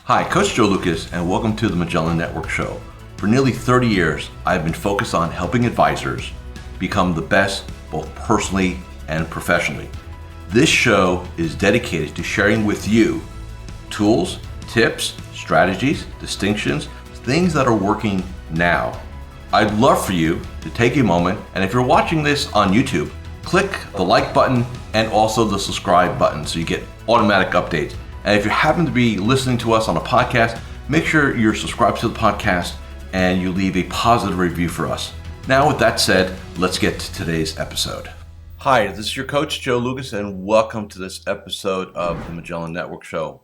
Hi, Coach Joe Lucas, and welcome to the Magellan Network Show. For nearly 30 years, I've been focused on helping advisors become the best both personally and professionally. This show is dedicated to sharing with you tools, tips, strategies, distinctions, things that are working now. I'd love for you to take a moment, and if you're watching this on YouTube, click the like button and also the subscribe button so you get automatic updates. And if you happen to be listening to us on a podcast, make sure you're subscribed to the podcast and you leave a positive review for us. Now, with that said, let's get to today's episode. Hi, this is your coach, Joe Lucas, and welcome to this episode of the Magellan Network Show.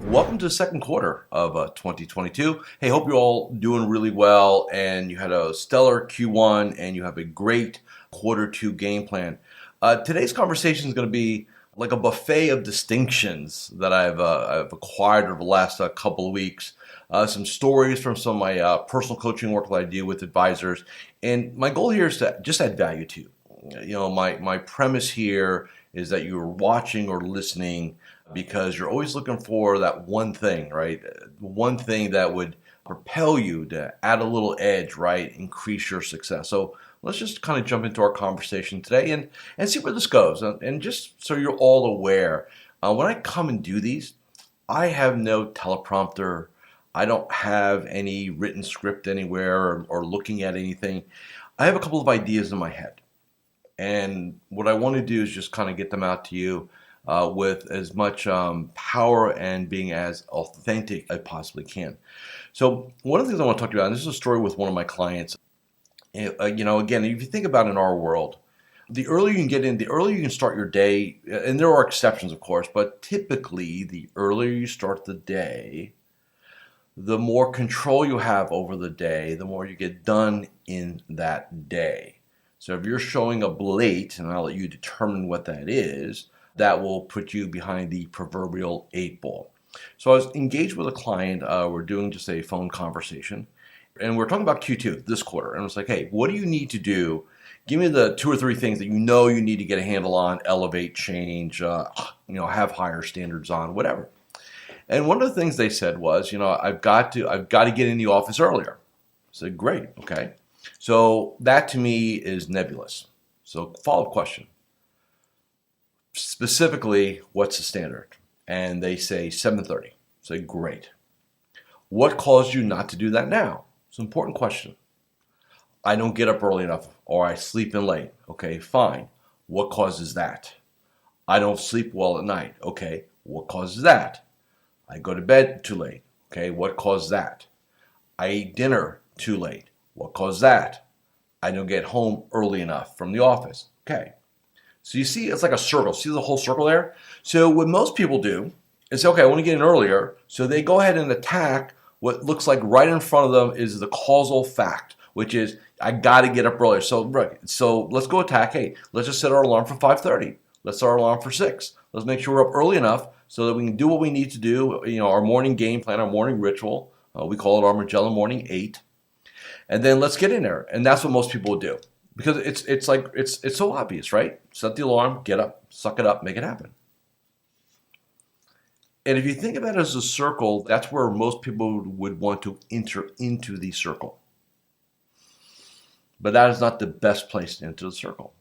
Welcome to the second quarter of 2022. Hey, hope you're all doing really well and you had a stellar Q1 and you have a great quarter two game plan. Today's conversation is going to be like a buffet of distinctions that I've acquired over the last couple of weeks. Some stories from some of my personal coaching work that I do with advisors. And my goal here is to just add value to you. You know, my premise here is that you're watching or listening because you're always looking for that one thing, right? One thing that would propel you to add a little edge, right? Increase your success. So let's just kind of jump into our conversation today and see where this goes. And just so you're all aware, when I come and do these, I have no teleprompter. I don't have any written script anywhere or looking at anything. I have a couple of ideas in my head. And what I want to do is just kind of get them out to you with as much power and being as authentic as I possibly can. So one of the things I want to talk to you about, and this is a story with one of my clients. Again, if you think about in our world, the earlier you can get in, the earlier you can start your day, and there are exceptions, of course, but typically the earlier you start the day, the more control you have over the day, the more you get done in that day. So if you're showing up late, and I'll let you determine what that is, that will put you behind the proverbial 8 ball. So I was engaged with a client. We're doing just a phone conversation. And we're talking about Q2 this quarter. And it's like, hey, what do you need to do? Give me the 2 or 3 things that you know you need to get a handle on, elevate, change, have higher standards on, whatever. And one of the things they said was, I've got to get in the office earlier. I said, great, okay. So that to me is nebulous. So follow-up question. Specifically, what's the standard? And they say 7:30. I say, great. What caused you not to do that now? It's an important question. I don't get up early enough or I sleep in late. Okay, fine. What causes that? I don't sleep well at night. Okay, what causes that? I go to bed too late. Okay, what caused that? I eat dinner too late. What caused that? I don't get home early enough from the office. Okay. So you see, it's like a circle. See the whole circle there? So what most people do is say, okay, I want to get in earlier. So they go ahead and attack what looks like right in front of them is the causal fact, which is I got to get up earlier. So let's go attack. Hey, let's just set our alarm for 5:30. Let's set our alarm for 6. Let's make sure we're up early enough so that we can do what we need to do. Our morning game plan, our morning ritual. We call it our Magellan Morning 8. And then let's get in there. And that's what most people would do because it's so obvious, right? Set the alarm, get up, suck it up, make it happen. And if you think about it as a circle, that's where most people would want to enter into the circle. But that is not the best place to enter the circle.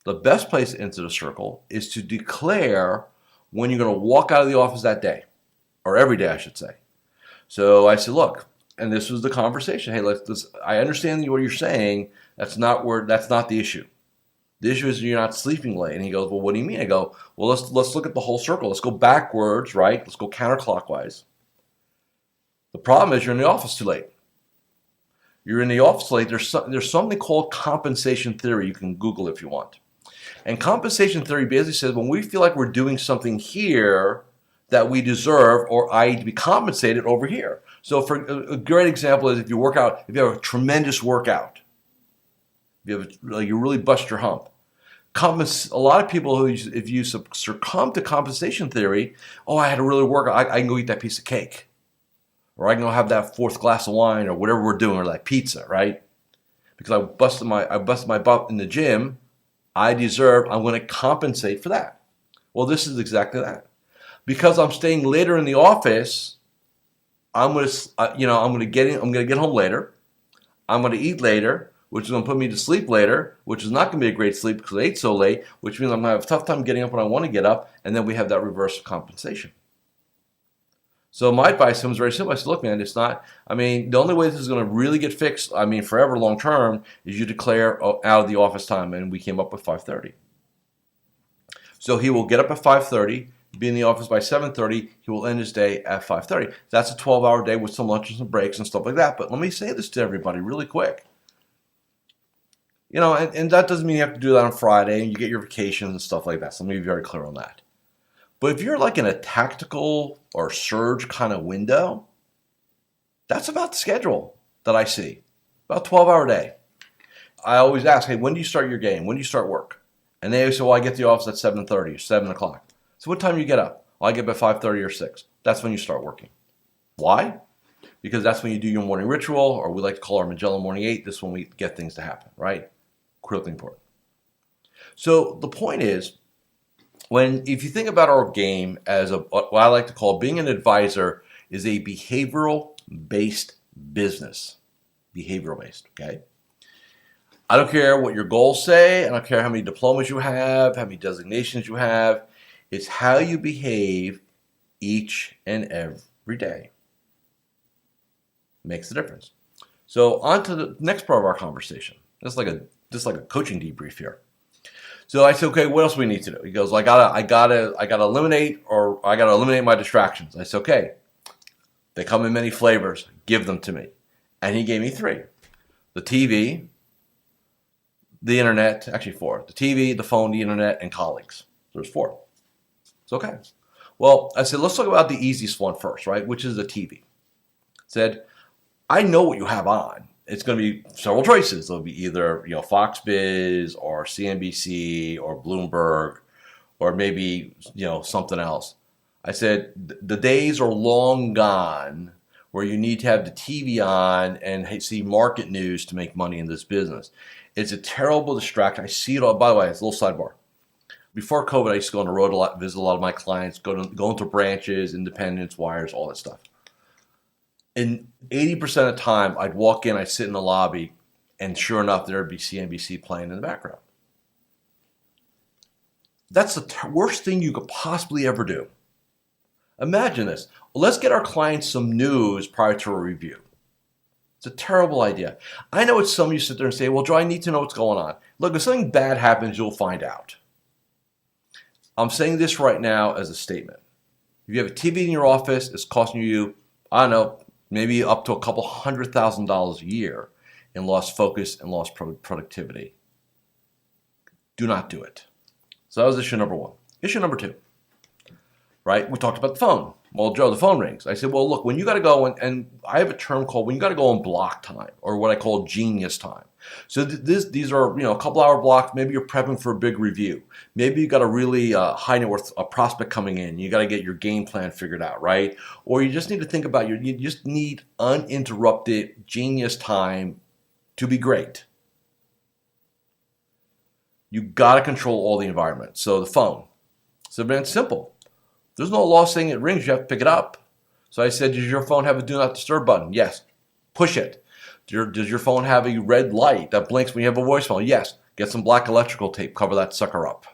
The best place to enter the circle is to declare when you're going to walk out of the office that day, or every day, I should say. So I said, look, and this was the conversation. Hey, I understand what you're saying. That's not the issue. The issue is you're not sleeping late. And he goes, well, what do you mean? I go, well, let's look at the whole circle. Let's go backwards, right? Let's go counterclockwise. The problem is you're in the office too late. You're in the office late. There's something called compensation theory. You can Google it if you want. And compensation theory basically says when we feel like we're doing something here that we deserve or I need to be compensated over here. So for a great example is if you have a tremendous workout, you really bust your hump. A lot of people if you succumb to compensation theory, I had to really work. I can go eat that piece of cake, or I can go have that 4th glass of wine, or whatever we're doing, or that pizza, right? Because I busted my butt in the gym. I'm going to compensate for that. Well, this is exactly that. Because I'm staying later in the office, I'm gonna get home later. I'm gonna eat later, which is gonna put me to sleep later, which is not gonna be a great sleep because I ate so late, which means I'm gonna have a tough time getting up when I want to get up, and then we have that reverse compensation. So my advice to him is very simple. I said, look, man, it's not, the only way this is going to really get fixed, forever, long term, is you declare out of the office time. And we came up with 5:30. So he will get up at 5:30, be in the office by 7:30. He will end his day at 5:30. That's a 12-hour day with some lunches and breaks and stuff like that. But let me say this to everybody really quick. And that doesn't mean you have to do that on Friday and you get your vacations and stuff like that. So let me be very clear on that. But if you're like in a tactical or surge kind of window, that's about the schedule that I see. About a 12-hour day. I always ask, hey, when do you start your game? When do you start work? And they say, well, I get to the office at 7:30 or 7 o'clock. So what time do you get up? Well, I get up at 5:30 or 6. That's when you start working. Why? Because that's when you do your morning ritual, or we like to call our Magellan morning 8. This is when we get things to happen, right? Critically important. So the point is, if you think about our game as what I like to call being an advisor is a behavioral-based business. Behavioral-based, okay? I don't care what your goals say. I don't care how many diplomas you have, how many designations you have. It's how you behave each and every day. Makes the difference. So on to the next part of our conversation. Just like a coaching debrief here. So I said, okay, what else do we need to do? He goes, I gotta eliminate my distractions. I said, okay, they come in many flavors. Give them to me. And he gave me 3: the TV, the internet, actually 4: the TV, the phone, the internet, and colleagues. There's 4. It's okay. Well, I said, let's talk about the easiest one first, right? Which is the TV. I said, I know what you have on. It's going to be several choices. It'll be either Fox Biz or CNBC or Bloomberg or maybe something else. I said the days are long gone where you need to have the TV on and see market news to make money in this business. It's a terrible distraction. I see it all. By the way, it's a little sidebar. Before COVID, I used to go on the road a lot, visit a lot of my clients, go into branches, independents, wires, all that stuff. And 80% of the time, I'd walk in, I'd sit in the lobby, and sure enough, there'd be CNBC playing in the background. That's the worst thing you could possibly ever do. Imagine this. Well, let's get our clients some news prior to a review. It's a terrible idea. I know it's some of you sit there and say, well, Joe, I need to know what's going on. Look, if something bad happens, you'll find out. I'm saying this right now as a statement. If you have a TV in your office, it's costing you, I don't know, maybe up to a couple $100,000 a year in lost focus and lost productivity. Do not do it. So that was issue number 1. Issue number 2, right? We talked about the phone. Well, Joe, the phone rings. I said, well, look, when you got to go, and I have a term called when you got to go on block time, or what I call genius time. So these are a couple hour blocks. Maybe you're prepping for a big review. Maybe you got a really high net worth a prospect coming in. You got to get your game plan figured out, right? Or you just need to think about you just need uninterrupted genius time to be great. You got to control all the environment. So the phone. So it's simple. There's no law saying it rings. You have to pick it up. So I said, does your phone have a do not disturb button? Yes. Push it. Does your phone have a red light that blinks when you have a voicemail? Yes. Get some black electrical tape. Cover that sucker up.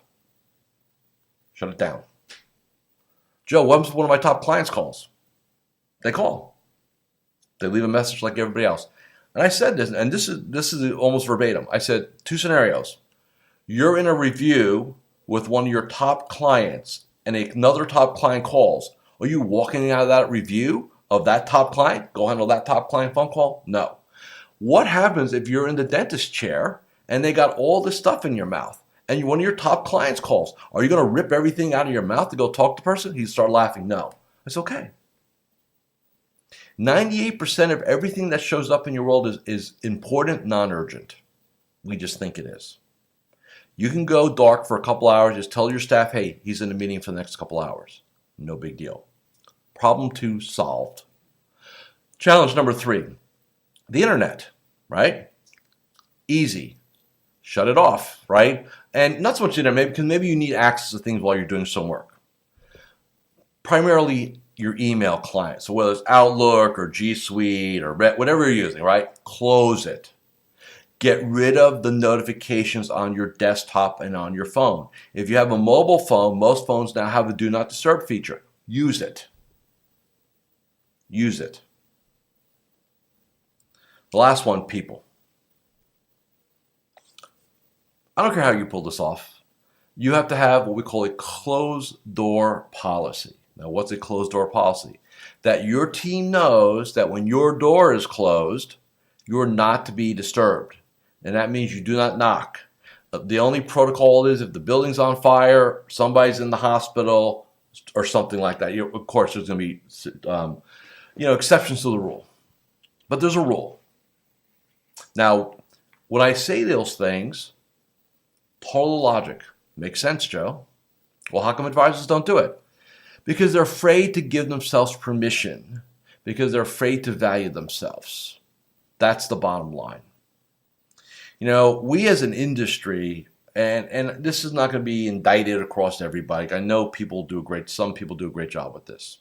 Shut it down. Joe, when's one of my top clients calls? They call. They leave a message like everybody else. And I said this, and this is almost verbatim. I said 2 scenarios. You're in a review with one of your top clients and another top client calls. Are you walking out of that review of that top client? Go handle that top client phone call? No. What happens if you're in the dentist chair and they got all this stuff in your mouth and one of your top clients calls? Are you going to rip everything out of your mouth to go talk to the person? He'd start laughing. No. It's okay. 98% of everything that shows up in your world is important, non-urgent. We just think it is. You can go dark for a couple hours. Just tell your staff, hey, he's in a meeting for the next couple hours. No big deal. Problem 2 solved. Challenge number 3, the internet, right? Easy. Shut it off, right? And not so much internet, because maybe you need access to things while you're doing some work. primarily your email client. So whether it's Outlook or G Suite or whatever you're using, right? Close it. Get rid of the notifications on your desktop and on your phone. If you have a mobile phone, most phones now have a do not disturb feature. Use it. Use it. The last one, people. I don't care how you pull this off. You have to have what we call a closed door policy. Now, what's a closed door policy? That your team knows that when your door is closed, you're not to be disturbed. And that means you do not knock. The only protocol is if the building's on fire, somebody's in the hospital, or something like that. Of course, there's going to be exceptions to the rule. But there's a rule. Now, when I say those things, total logic. Makes sense, Joe. Well, how come advisors don't do it? Because they're afraid to give themselves permission. Because they're afraid to value themselves. That's the bottom line. We as an industry, and this is not going to be indicted across everybody. I know some people do a great job with this.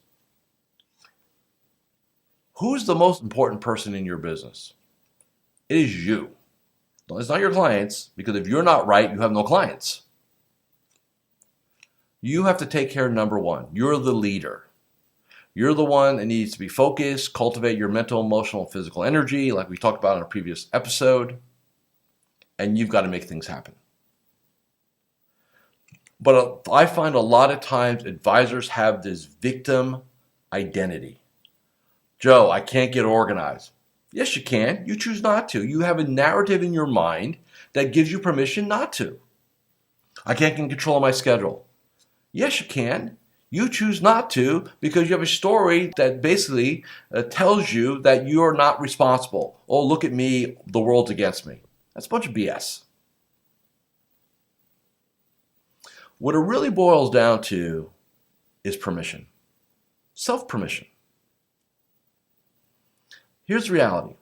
Who's the most important person in your business? It is you. It's not your clients, because if you're not right, you have no clients. You have to take care of number one. You're the leader. You're the one that needs to be focused, cultivate your mental, emotional, and physical energy, like we talked about in a previous episode. And you've got to make things happen. But I find a lot of times advisors have this victim identity. Joe, I can't get organized. Yes, you can. You choose not to. You have a narrative in your mind that gives you permission not to. I can't get control of my schedule. Yes, you can. You choose not to because you have a story that basically tells you that you are not responsible. Oh, look at me. The world's against me. That's a bunch of BS. What it really boils down to is permission. Self-permission. Here's the reality.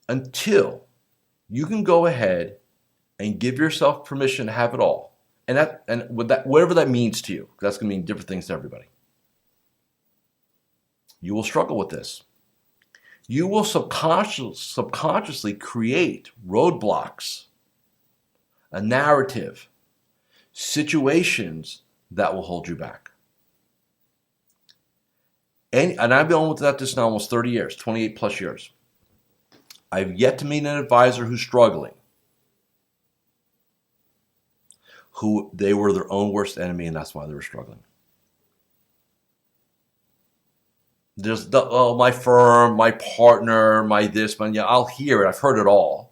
Until you can go ahead and give yourself permission to have it all, whatever that means to you, because that's going to mean different things to everybody, you will struggle with this. You will subconsciously create roadblocks, a narrative, situations that will hold you back. And I've been on with this now almost 30 years, 28 plus years. I've yet to meet an advisor who's struggling, who they were their own worst enemy, and that's why they were struggling. Just, my firm, my partner, my this, I'll hear it. I've heard it all.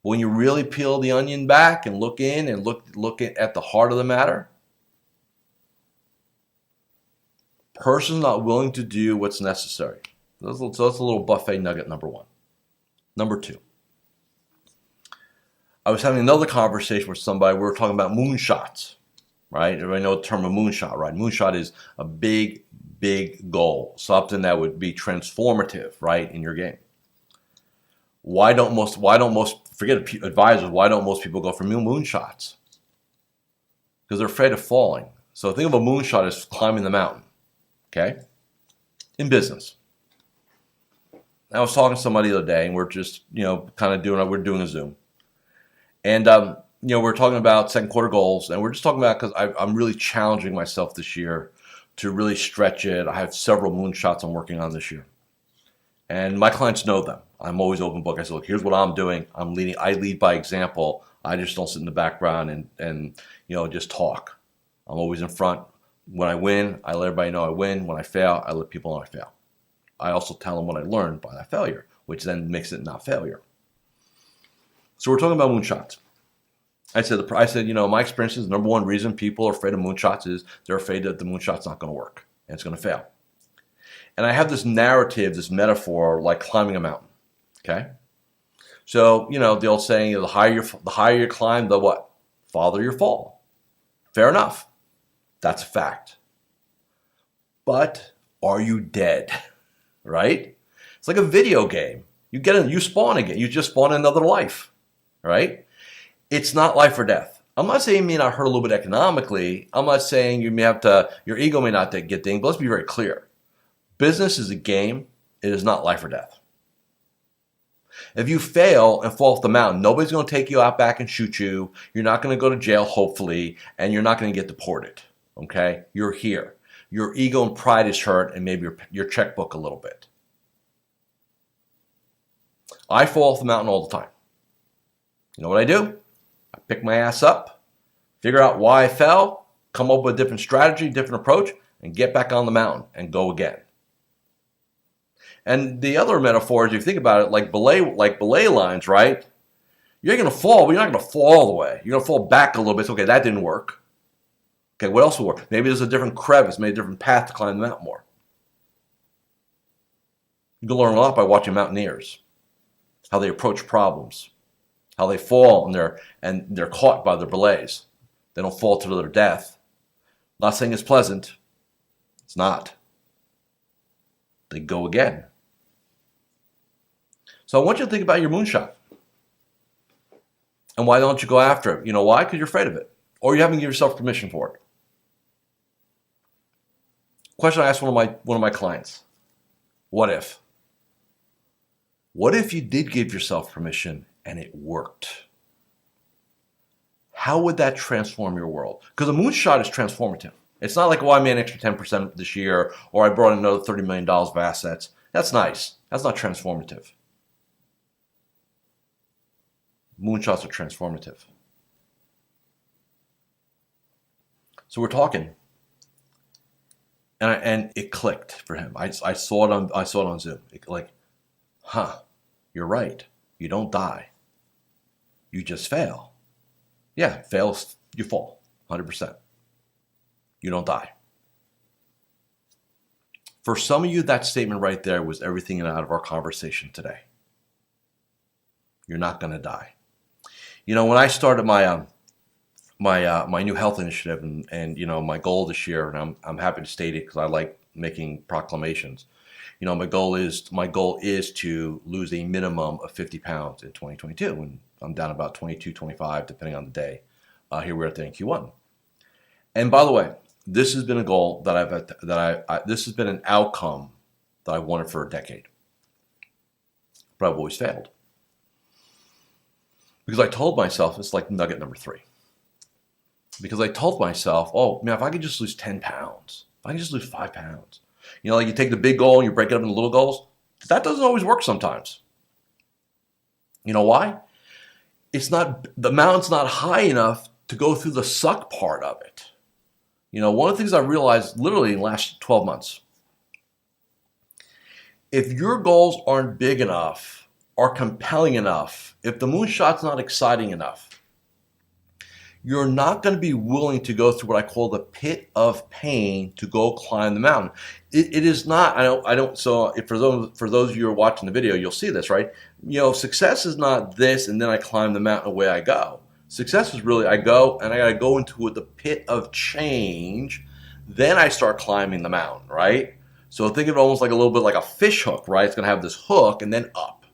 But when you really peel the onion back and look in and look at the heart of the matter, person's not willing to do what's necessary. So that's a little Buffett nugget number one. Number two, I was having another conversation with somebody. We were talking about moonshots. Right? Everybody know the term of moonshot, right? Moonshot is a big, big goal, something that would be transformative, right, in your game. Why don't most forget advisors? Why don't most people go for moonshots? Because they're afraid of falling. So think of a moonshot as climbing the mountain. Okay, in business. I was talking to somebody the other day, and we're just we're doing a Zoom, and we're talking about second quarter goals, and we're just talking about because I'm really challenging myself this year to really stretch it. I have several moonshots I'm working on this year, and my clients know them. I'm always open book. I say, look, here's what I'm doing. I'm leading. I lead by example. I just don't sit in the background and just talk. I'm always in front. When I win, I let everybody know I win. When I fail, I let people know I fail. I also tell them what I learned by that failure, which then makes it not failure. So we're talking about moonshots. I said, my experience is the number one reason people are afraid of moonshots is they're afraid that the moonshot's not going to work and it's going to fail. And I have this narrative, this metaphor, like climbing a mountain. Okay, so the old saying, the higher you climb, the what? Farther you fall. Fair enough. That's a fact. But are you dead? Right? It's like a video game. You spawn again. You just spawn another life. Right? It's not life or death. I'm not saying you may not hurt a little bit economically. I'm not saying you may have to, your ego may not get dinged, but let's be very clear. Business is a game. It is not life or death. If you fail and fall off the mountain, nobody's going to take you out back and shoot you. You're not going to go to jail, hopefully, and you're not going to get deported. Okay? You're here. Your ego and pride is hurt, and maybe your checkbook a little bit. I fall off the mountain all the time. You know what I do? I pick my ass up, figure out why I fell, come up with a different strategy, different approach, and get back on the mountain and go again. And the other metaphor, if you think about it, like belay lines, right? You're going to fall, but you're not going to fall all the way. You're going to fall back a little bit. So, okay, that didn't work. Okay, what else will work? Maybe there's a different crevice, maybe a different path to climb the mountain more. You can learn a lot by watching mountaineers, how they approach problems, how they fall and they're caught by their belays. They don't fall to their death. Not saying it's pleasant. It's not. They go again. So I want you to think about your moonshot. And why don't you go after it? You know why? Because you're afraid of it. Or you haven't given yourself permission for it. Question I asked one of my clients. What if? What if you did give yourself permission and it worked? How would that transform your world? Because a moonshot is transformative. It's not like, well, I made an extra 10% this year, or I brought in another $30 million of assets. That's nice. That's not transformative. Moonshots are transformative. So we're talking, and it clicked for him. I saw it on Zoom. You're right. You don't die. You just fail. Yeah, fails, you fall, 100%. You don't die. For some of you, that statement right there was everything out of our conversation today. You're not going to die. You know, when I started my my new health initiative, and you know, my goal this year, and I'm happy to state it because I like making proclamations. You know, my goal is to lose a minimum of 50 pounds in 2022, and I'm down about 22, 25, depending on the day. Here we're at the Q1. And by the way, this has been a goal that this has been an outcome that I've wanted for a decade, but I've always failed. Because I told myself, it's like nugget number 3. Because I told myself, oh, man, if I could just lose 10 pounds, if I can just lose 5 pounds. You know, like you take the big goal and you break it up into little goals. That doesn't always work sometimes. You know why? The mountain's not high enough to go through the suck part of it. You know, one of the things I realized literally in the last 12 months, if your goals aren't big enough or compelling enough, if the moonshot's not exciting enough, you're not going to be willing to go through what I call the pit of pain to go climb the mountain. It is not, I don't, so if for those of you who are watching the video, you'll see this, right? You know, success is not this and then I climb the mountain away I go. Success is really, I go and I got to go into the pit of change, then I start climbing the mountain, right? So think of it almost like a little bit like a fish hook, right? It's going to have this hook and then up.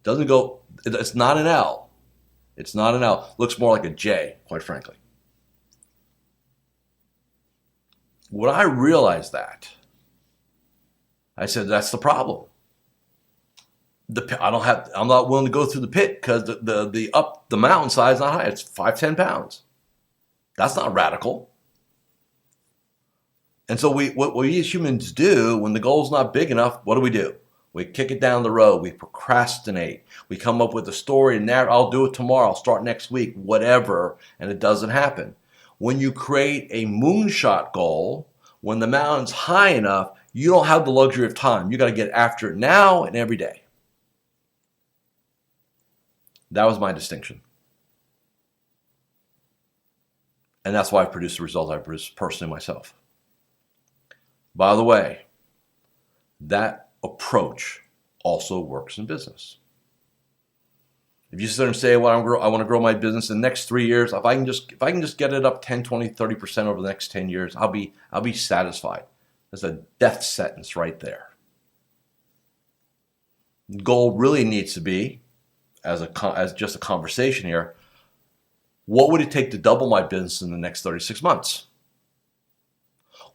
Doesn't go, it's not an L. It's not an L. Looks more like a J, quite frankly. When I realized that, I said, that's the problem. I'm not willing to go through the pit because the mountainside is not high. It's 5-10 pounds. That's not radical. And so what we as humans do when the goal's not big enough, what do? We kick it down the road. We procrastinate. We come up with a story and narrative. I'll do it tomorrow. I'll start next week, whatever, and it doesn't happen. When you create a moonshot goal, when the mountain's high enough, you don't have the luxury of time. You got to get after it now and every day. That was my distinction. And that's why I produced the results I produced personally myself. By the way, that approach also works in business. If you sit there and say, well, I want to grow my business in the next 3 years, if I can just get it up 10, 20, 30% over the next 10 years, I'll be satisfied. That's a death sentence right there. The goal really needs to be, as just a conversation here, What would it take to double my business in the next 36 months?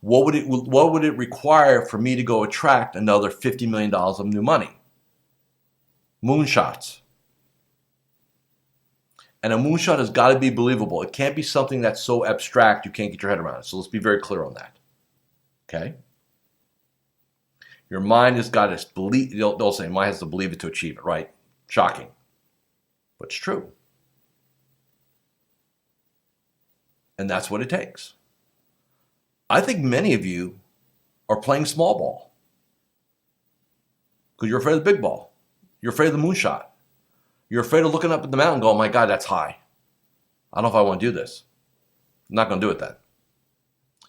What would it require for me to go attract another $50 million of new money? Moonshots. And a moonshot has got to be believable. It can't be something that's so abstract you can't get your head around it. So let's be very clear on that. Okay? Your mind has got to believe, they'll say, mind has to believe it to achieve it, right? Shocking. But it's true. And that's what it takes. I think many of you are playing small ball because you're afraid of the big ball. You're afraid of the moonshot. You're afraid of looking up at the mountain and going, oh my God, that's high. I don't know if I want to do this. I'm not going to do it then.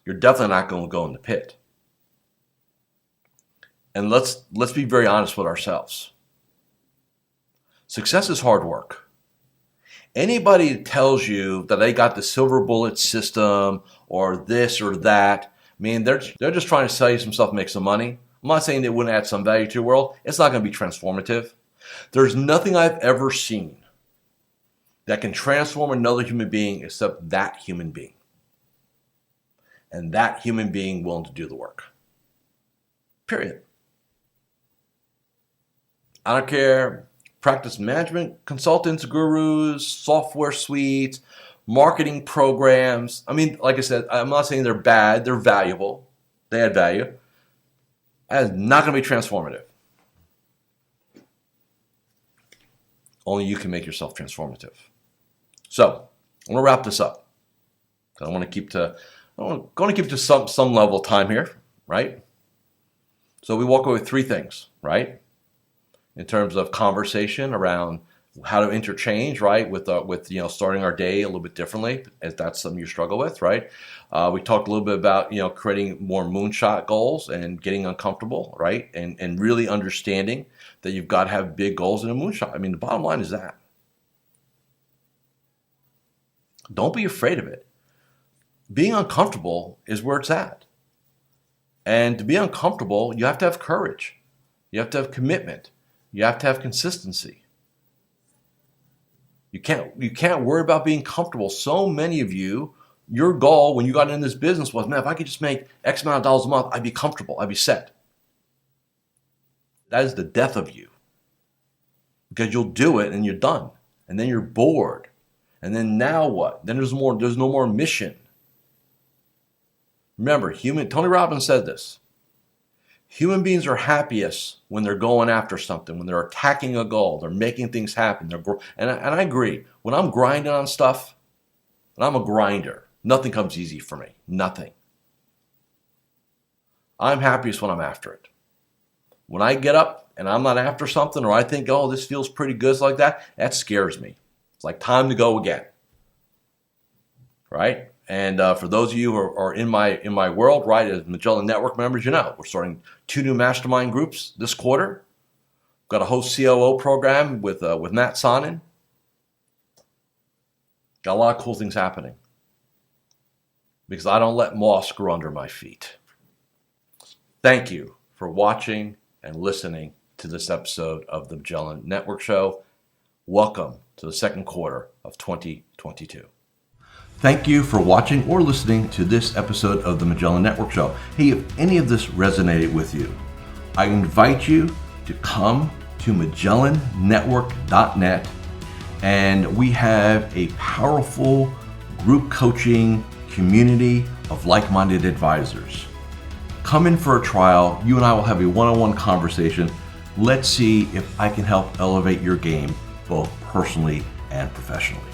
You're definitely not going to go in the pit. And let's be very honest with ourselves. Success is hard work. Anybody that tells you that they got the silver bullet system or this or that, I mean, they're just trying to sell you some stuff and make some money. I'm not saying they wouldn't add some value to your world. It's not going to be transformative. There's nothing I've ever seen that can transform another human being except that human being. And that human being willing to do the work. Period. I don't care. Practice management consultants, gurus, software suites, marketing programs. I mean, like I said, I'm not saying they're bad. They're valuable. They add value. That is not going to be transformative. Only you can make yourself transformative. So, I'm going to wrap this up. I want to keep to some level of time here, right? So we walk away with three things, right? In terms of conversation around how to interchange, right, with starting our day a little bit differently, as that's something you struggle with, right? We talked a little bit about creating more moonshot goals and getting uncomfortable, right, and really understanding that you've got to have big goals in a moonshot. I mean, the bottom line is that. Don't be afraid of it. Being uncomfortable is where it's at, and to be uncomfortable, you have to have courage, you have to have commitment. You have to have consistency. You can't worry about being comfortable. So many of you, your goal when you got in this business was, man, if I could just make X amount of dollars a month, I'd be comfortable. I'd be set. That is the death of you. Because you'll do it and you're done. And then you're bored. And then now what? Then there's no more mission. Remember, Tony Robbins said this. Human beings are happiest when they're going after something, when they're attacking a goal, they're making things happen. And I agree. When I'm grinding on stuff, and I'm a grinder, nothing comes easy for me. Nothing. I'm happiest when I'm after it. When I get up and I'm not after something, or I think, oh, this feels pretty good like that scares me. It's like time to go again. Right? And for those of you who are in my world, right, as Magellan Network members, we're starting 2 new mastermind groups this quarter. We've got a host COO program with Matt Sonnen. Got a lot of cool things happening because I don't let moss grow under my feet. Thank you for watching and listening to this episode of the Magellan Network Show. Welcome to the second quarter of 2022. Thank you for watching or listening to this episode of the Magellan Network Show. Hey, if any of this resonated with you, I invite you to come to MagellanNetwork.net, and we have a powerful group coaching community of like-minded advisors. Come in for a trial. You and I will have a one-on-one conversation. Let's see if I can help elevate your game both personally and professionally.